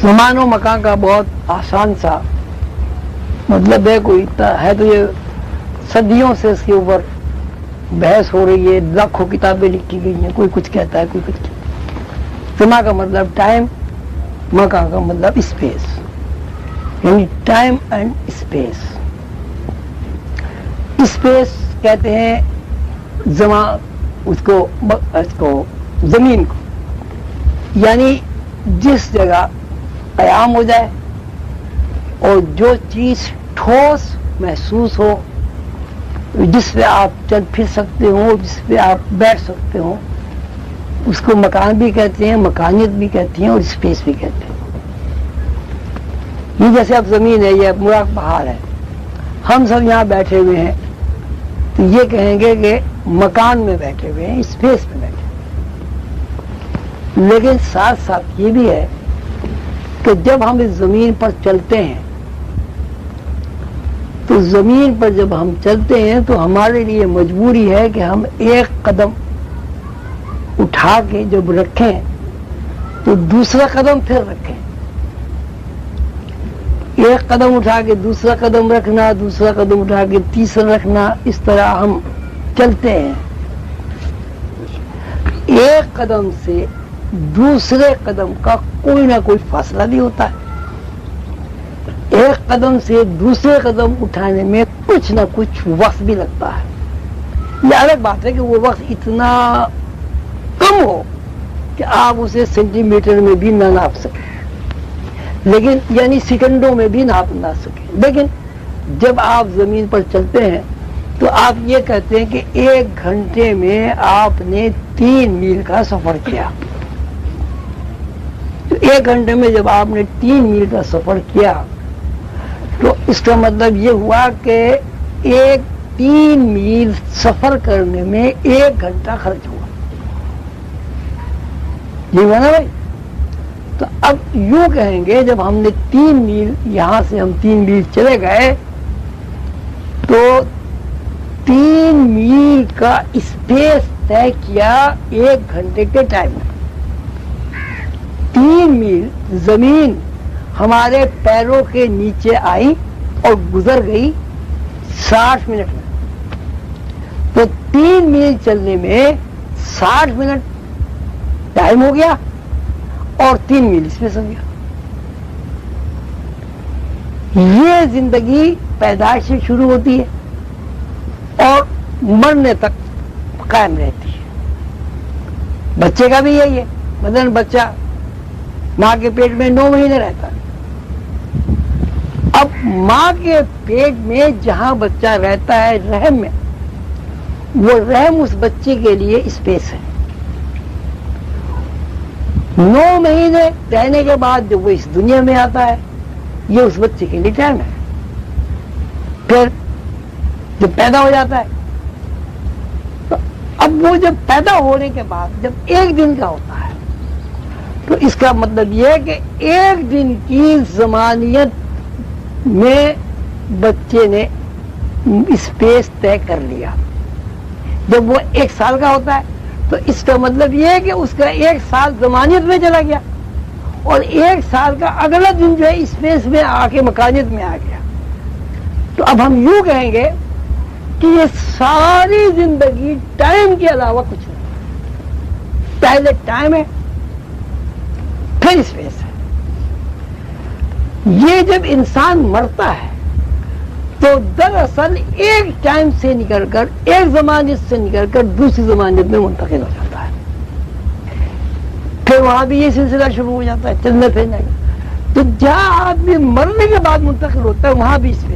زمان و مکان کا بہت آسان سا مطلب ہے، کوئی ہے تو یہ صدیوں سے اس کے اوپر بحث ہو رہی ہے، لاکھوں کتابیں لکھی گئی ہیں، کوئی کچھ کہتا ہے، کوئی کچھ کہتا ہے۔ زمان کا مطلب ٹائم، مکان کا مطلب اسپیس، یعنی ٹائم اینڈ اسپیس۔ اسپیس کہتے ہیں زمان اس کو زمین کو، یعنی جس جگہ قیام ہو جائے اور جو چیز ٹھوس محسوس ہو، جس پہ آپ چل پھر سکتے ہو، جس پہ آپ بیٹھ سکتے ہو، اس کو مکان بھی کہتے ہیں، مکانیت بھی کہتے ہیں اور اسپیس بھی کہتے ہیں۔ یہ جیسے اب زمین ہے، یہ مراق پہاڑ ہے، ہم سب یہاں بیٹھے ہوئے ہیں تو یہ کہیں گے کہ مکان میں بیٹھے ہوئے ہیں، اسپیس میں بیٹھے ہوئے۔ لیکن ساتھ ساتھ یہ بھی ہے کہ جب ہم اس زمین پر چلتے ہیں تو زمین پر جب ہم چلتے ہیں تو ہمارے لیے مجبوری ہے کہ ہم ایک قدم اٹھا کے جب رکھیں تو دوسرا قدم پھر رکھیں، ایک قدم اٹھا کے دوسرا قدم رکھنا، دوسرا قدم اٹھا کے تیسرا رکھنا، اس طرح ہم چلتے ہیں۔ ایک قدم سے دوسرے قدم کا کوئی نہ کوئی فاصلہ بھی ہوتا ہے، ایک قدم سے دوسرے قدم اٹھانے میں کچھ نہ کچھ وقت بھی لگتا ہے۔ یہ الگ بات ہے کہ وہ وقت اتنا کم ہو کہ آپ اسے سینٹی میٹر میں بھی نہ ناپ سکیں، لیکن یعنی سیکنڈوں میں بھی ناپ نہ سکیں، لیکن جب آپ زمین پر چلتے ہیں تو آپ یہ کہتے ہیں کہ 1 گھنٹے میں آپ نے 3 میل کا سفر کیا۔ تو 1 گھنٹے میں جب آپ نے 3 میل کا سفر کیا تو اس کا مطلب یہ ہوا کہ 3 میل سفر کرنے میں 1 گھنٹہ خرچ ہوا، یہ ہوا نا بھائی؟ تو اب یوں کہیں گے جب ہم نے 3 میل، یہاں سے ہم 3 میل چلے گئے تو 3 میل کا اسپیس طے کیا 1 گھنٹے کے ٹائم میں۔ 3 میل زمین ہمارے پیروں کے نیچے آئی اور گزر گئی 60 منٹ میں، تو 3 میل چلنے میں 60 منٹ ٹائم ہو گیا اور 3 میل اسپیس ہو گیا۔ یہ زندگی پیدائش سے شروع ہوتی ہے اور مرنے تک قائم رہتی ہے۔ بچے کا بھی یہی ہے، مثلاً بچہ ماں کے پیٹ میں 9 مہینے رہتا ہے۔ اب ماں کے پیٹ میں جہاں بچہ رہتا ہے رحم میں، وہ رحم اس بچے کے لیے اسپیس ہے۔ 9 مہینے رہنے کے بعد جب وہ اس دنیا میں آتا ہے یہ اس بچے کے لیے ٹائم ہے۔ پھر جب پیدا ہو جاتا ہے تو اب وہ جب پیدا ہونے کے بعد جب 1 دن کا ہوتا ہے تو اس کا مطلب یہ ہے کہ 1 دن کی زمانیت میں بچے نے اسپیس طے کر لیا۔ جب وہ 1 سال کا ہوتا ہے تو اس کا مطلب یہ ہے کہ اس کا 1 سال زمانیت میں چلا گیا اور 1 سال کا اگلا دن جو ہے اسپیس میں آ کے مکانیت میں آ گیا۔ تو اب ہم یوں کہیں گے کہ یہ ساری زندگی ٹائم کے علاوہ کچھ نہیں، پہلے ٹائم ہے پھر اسپیس ہے۔ یہ جب انسان مرتا ہے تو دراصل ایک ٹائم سے نکل کر، ایک زمانیت سے نکل کر دوسری زمانیت میں منتقل ہو جاتا ہے۔ پھر وہاں بھی یہ سلسلہ شروع ہو جاتا ہے چلنے پھرنے کا۔ تو جہاں آدمی مرنے کے بعد منتقل ہوتا ہے وہاں بھی اسپیس